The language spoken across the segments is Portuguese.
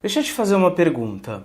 Deixa eu te fazer uma pergunta.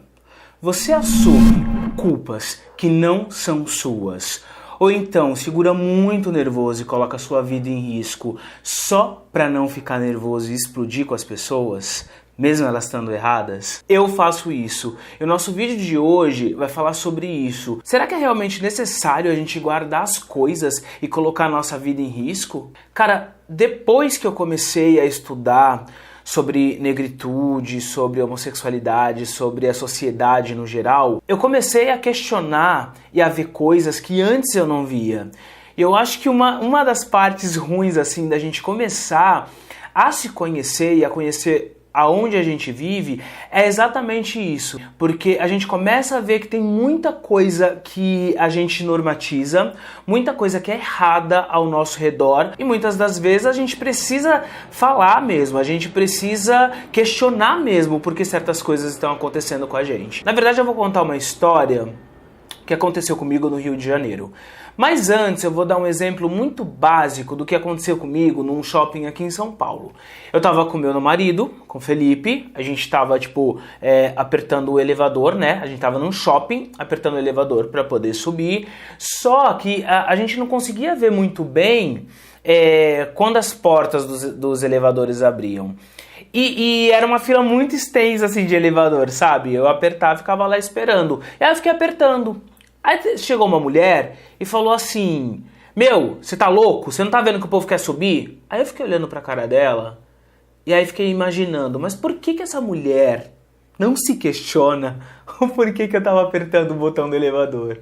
Você assume culpas que não são suas? Ou então segura muito nervoso e coloca a sua vida em risco só para não ficar nervoso e explodir com as pessoas, mesmo elas estando erradas? Eu faço isso. E o nosso vídeo de hoje vai falar sobre isso. Será que é realmente necessário a gente guardar as coisas e colocar a nossa vida em risco? Cara, depois que eu comecei a estudar sobre negritude, sobre homossexualidade, sobre a sociedade no geral, eu comecei a questionar e a ver coisas que antes eu não via. E eu acho que uma das partes ruins assim da gente começar a se conhecer e a conhecer aonde a gente vive é exatamente isso, porque a gente começa a ver que tem muita coisa que a gente normatiza, muita coisa que é errada ao nosso redor e muitas das vezes a gente precisa falar mesmo, a gente precisa questionar mesmo porque certas coisas estão acontecendo com a gente. Na verdade eu vou contar uma história que aconteceu comigo no Rio de Janeiro. Mas antes eu vou dar um exemplo muito básico do que aconteceu comigo num shopping aqui em São Paulo. Eu tava com meu marido, com o Felipe, a gente tava apertando o elevador, né? A gente tava num shopping, apertando o elevador para poder subir, só que a gente não conseguia ver muito bem quando as portas dos elevadores abriam. E era uma fila muito extensa assim de elevador, sabe? Eu apertava e ficava lá esperando. E aí eu fiquei apertando. Aí chegou uma mulher e falou assim: meu, você tá louco? Você não tá vendo que o povo quer subir? Aí eu fiquei olhando pra cara dela e aí fiquei imaginando, mas por que essa mulher não se questiona o porquê que eu tava apertando o botão do elevador?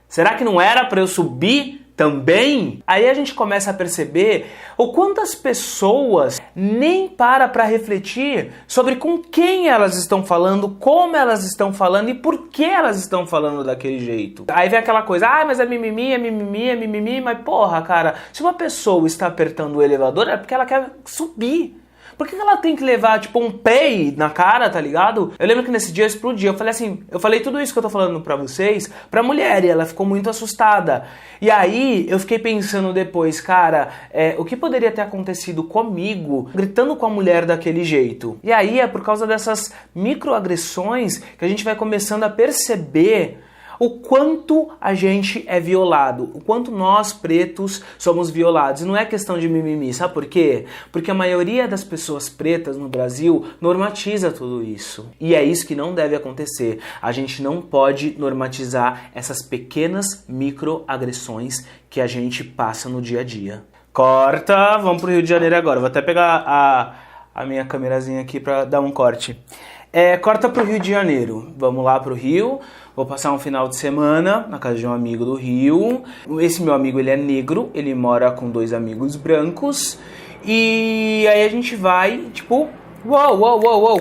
Será que não era pra eu subir também? Aí a gente começa a perceber o quanto as pessoas nem param para refletir sobre com quem elas estão falando, como elas estão falando e por que elas estão falando daquele jeito. Aí vem aquela coisa, mas é mimimi, é mimimi, é mimimi, mas porra, cara, se uma pessoa está apertando o elevador é porque ela quer subir. Por que ela tem que levar, tipo, um pei na cara, tá ligado? Eu lembro que nesse dia eu explodi. Eu falei tudo isso que eu tô falando pra vocês pra mulher e ela ficou muito assustada. E aí eu fiquei pensando depois, cara, o que poderia ter acontecido comigo gritando com a mulher daquele jeito? E aí é por causa dessas microagressões que a gente vai começando a perceber o quanto a gente é violado, o quanto nós pretos somos violados. E não é questão de mimimi, sabe por quê? Porque a maioria das pessoas pretas no Brasil normatiza tudo isso. E é isso que não deve acontecer. A gente não pode normatizar essas pequenas microagressões que a gente passa no dia a dia. Corta, vamos pro Rio de Janeiro agora. Vou até pegar a minha câmerazinha aqui pra dar um corte. Corta pro Rio de Janeiro. Vamos lá pro Rio. Vou passar um final de semana na casa de um amigo do Rio. Esse meu amigo, ele é negro, ele mora com 2 amigos brancos. E aí a gente vai, tipo,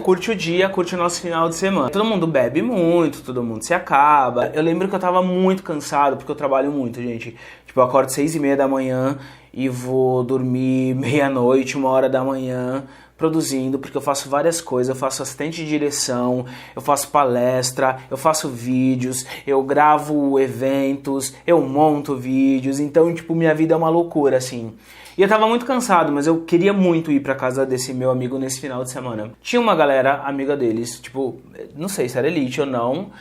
curte o dia, curte o nosso final de semana. Todo mundo bebe muito, todo mundo se acaba. Eu lembro que eu tava muito cansado, porque eu trabalho muito, gente. Tipo, eu acordo 6:30 da manhã e vou dormir meia-noite, 1h da manhã, produzindo, porque eu faço várias coisas, eu faço assistente de direção, eu faço palestra, eu faço vídeos, eu gravo eventos, eu monto vídeos, então, tipo, minha vida é uma loucura, assim. E eu tava muito cansado, mas eu queria muito ir pra casa desse meu amigo nesse final de semana. Tinha uma galera amiga deles, tipo, não sei se era elite ou não,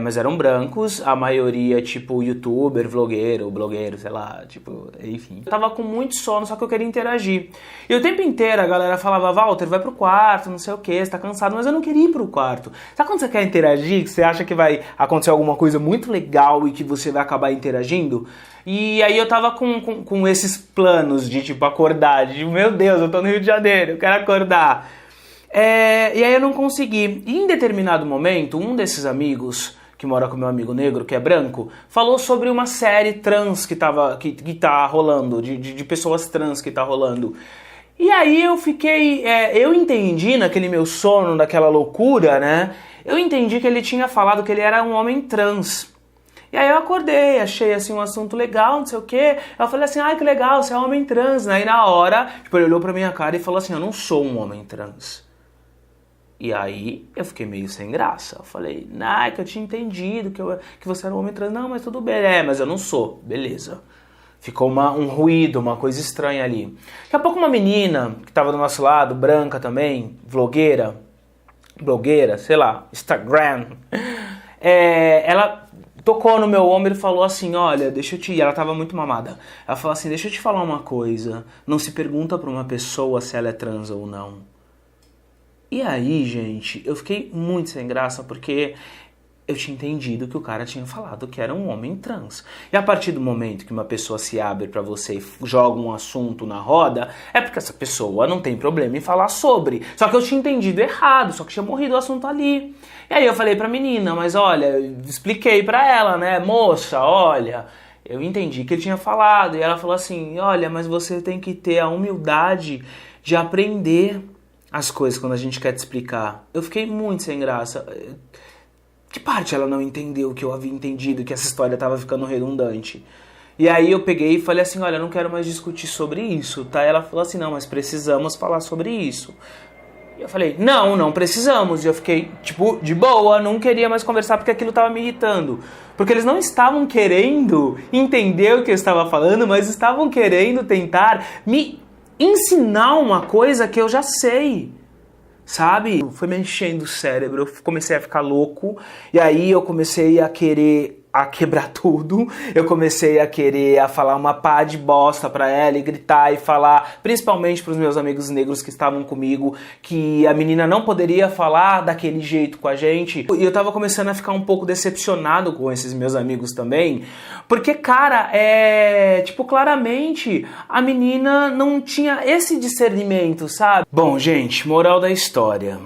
mas eram brancos, a maioria, tipo, youtuber, blogueiro, sei lá, tipo, enfim. Eu tava com muito sono, só que eu queria interagir. E o tempo inteiro a galera falava, Walter, vai pro quarto, não sei o que, você tá cansado, mas eu não queria ir pro quarto. Sabe quando você quer interagir, que você acha que vai acontecer alguma coisa muito legal e que você vai acabar interagindo? E aí eu tava com esses planos de, tipo, acordar, de, meu Deus, eu tô no Rio de Janeiro, eu quero acordar. E aí eu não consegui. E em determinado momento, um desses amigos, que mora com meu amigo negro, que é branco, falou sobre uma série trans que tá rolando, de pessoas trans que tá rolando. E aí eu fiquei, eu entendi naquele meu sono, daquela loucura, né, eu entendi que ele tinha falado que ele era um homem trans. E aí eu acordei, achei assim um assunto legal, não sei o quê. Eu falei assim, ai que legal, você é um homem trans, né? E na hora, tipo, ele olhou pra minha cara e falou assim, eu não sou um homem trans. E aí eu fiquei meio sem graça. Eu falei, que eu tinha entendido que você era um homem trans. Não, mas tudo bem, mas eu não sou, beleza. Ficou um ruído, uma coisa estranha ali. Daqui a pouco uma menina que tava do nosso lado, branca também, vlogueira, blogueira, sei lá, Instagram, ela tocou no meu ombro e falou assim, olha, ela tava muito mamada, ela falou assim, deixa eu te falar uma coisa, não se pergunta pra uma pessoa se ela é trans ou não. E aí, gente, eu fiquei muito sem graça, porque eu tinha entendido que o cara tinha falado que era um homem trans. E a partir do momento que uma pessoa se abre pra você e joga um assunto na roda, é porque essa pessoa não tem problema em falar sobre. Só que eu tinha entendido errado, só que tinha morrido o assunto ali. E aí eu falei pra menina, mas olha, expliquei pra ela, né, moça, olha, eu entendi que ele tinha falado. E ela falou assim, olha, mas você tem que ter a humildade de aprender as coisas quando a gente quer te explicar. Eu fiquei muito sem graça. Que parte ela não entendeu que eu havia entendido, que essa história tava ficando redundante? E aí eu peguei e falei assim, olha, eu não quero mais discutir sobre isso, tá? Ela falou assim, não, mas precisamos falar sobre isso. E eu falei, não precisamos. E eu fiquei, tipo, de boa, não queria mais conversar porque aquilo tava me irritando. Porque eles não estavam querendo entender o que eu estava falando, mas estavam querendo tentar me ensinar uma coisa que eu já sei. Sabe? Foi me enchendo o cérebro, eu comecei a ficar louco, e aí eu comecei a querer quebrar tudo, eu comecei a falar uma pá de bosta pra ela e gritar e falar, principalmente pros meus amigos negros que estavam comigo, que a menina não poderia falar daquele jeito com a gente. E eu tava começando a ficar um pouco decepcionado com esses meus amigos também, porque, cara, tipo, claramente a menina não tinha esse discernimento, sabe? Bom, gente, moral da história.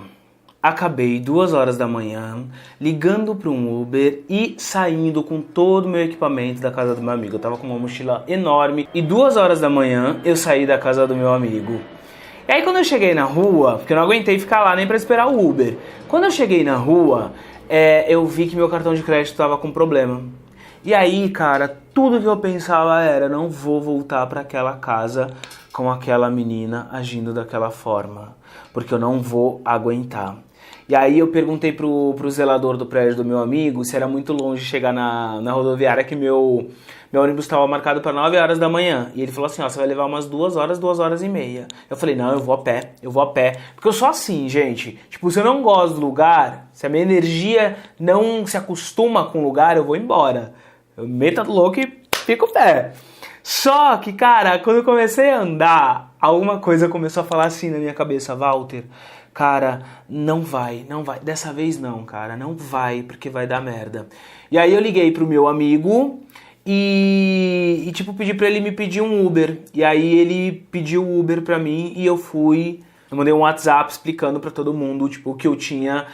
Acabei 2 horas da manhã ligando para um Uber e saindo com todo o meu equipamento da casa do meu amigo. Eu tava com uma mochila enorme e 2 horas da manhã eu saí da casa do meu amigo. E aí quando eu cheguei na rua, porque eu não aguentei ficar lá nem para esperar o Uber. Quando eu cheguei na rua, eu vi que meu cartão de crédito tava com problema. E aí, cara, tudo que eu pensava era, não vou voltar para aquela casa com aquela menina agindo daquela forma, porque eu não vou aguentar. E aí eu perguntei pro zelador do prédio do meu amigo se era muito longe chegar na rodoviária, que meu ônibus estava marcado para 9 horas da manhã. E ele falou assim, ó, você vai levar umas 2 horas, 2 horas e meia. Eu falei, não, eu vou a pé. Porque eu sou assim, gente. Tipo, se eu não gosto do lugar, se a minha energia não se acostuma com o lugar, eu vou embora. Eu meto a louco e fico pé. Só que, cara, quando eu comecei a andar, alguma coisa começou a falar assim na minha cabeça, Walter, cara, não vai, dessa vez não, cara, não vai, porque vai dar merda. E aí eu liguei pro meu amigo e tipo, pedi pra ele me pedir um Uber. E aí ele pediu o Uber pra mim e eu fui. Eu mandei um WhatsApp explicando pra todo mundo, tipo, o que eu tinha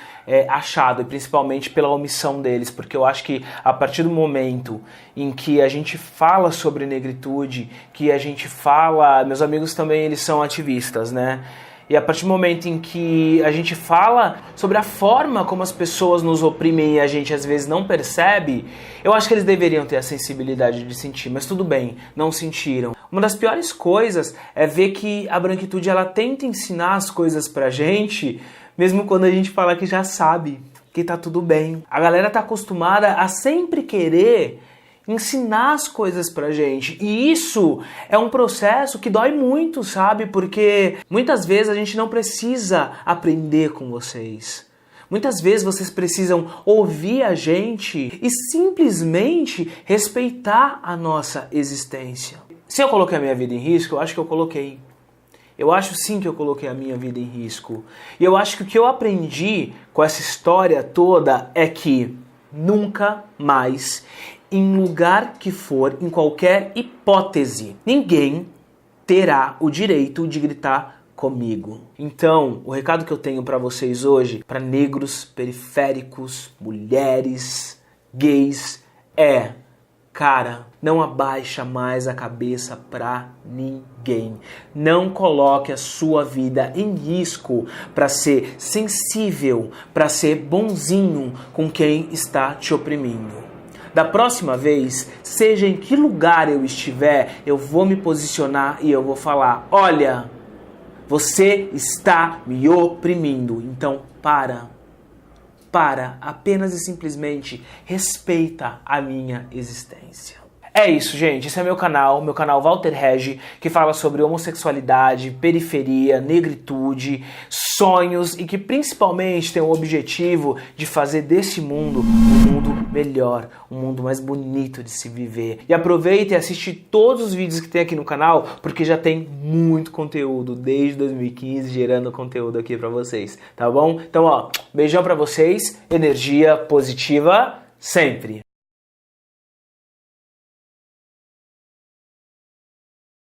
achado, e principalmente pela omissão deles, porque eu acho que a partir do momento em que a gente fala sobre negritude, que a gente fala... Meus amigos também, eles são ativistas, né? E a partir do momento em que a gente fala sobre a forma como as pessoas nos oprimem e a gente às vezes não percebe, eu acho que eles deveriam ter a sensibilidade de sentir, mas tudo bem, não sentiram. Uma das piores coisas é ver que a branquitude ela tenta ensinar as coisas pra gente, mesmo quando a gente fala que já sabe, que tá tudo bem. A galera tá acostumada a sempre querer ensinar as coisas pra gente. E isso é um processo que dói muito, sabe? Porque muitas vezes a gente não precisa aprender com vocês. Muitas vezes vocês precisam ouvir a gente e simplesmente respeitar a nossa existência. Se eu coloquei a minha vida em risco, eu acho que eu coloquei. Eu acho sim que eu coloquei a minha vida em risco. E eu acho que o que eu aprendi com essa história toda é que nunca mais, em lugar que for, em qualquer hipótese, ninguém terá o direito de gritar comigo. Então, o recado que eu tenho pra vocês hoje, pra negros, periféricos, mulheres, gays, é: cara, não abaixa mais a cabeça pra ninguém. Não coloque a sua vida em risco pra ser sensível, pra ser bonzinho com quem está te oprimindo. Da próxima vez, seja em que lugar eu estiver, eu vou me posicionar e eu vou falar: olha, você está me oprimindo, então para, apenas e simplesmente respeita a minha existência. É isso, gente. Esse é meu canal Walter Regi, que fala sobre homossexualidade, periferia, negritude, sonhos e que principalmente tem o objetivo de fazer desse mundo um mundo melhor, um mundo mais bonito de se viver. E aproveita e assiste todos os vídeos que tem aqui no canal, porque já tem muito conteúdo desde 2015 gerando conteúdo aqui pra vocês, tá bom? Então, ó, beijão pra vocês, energia positiva sempre!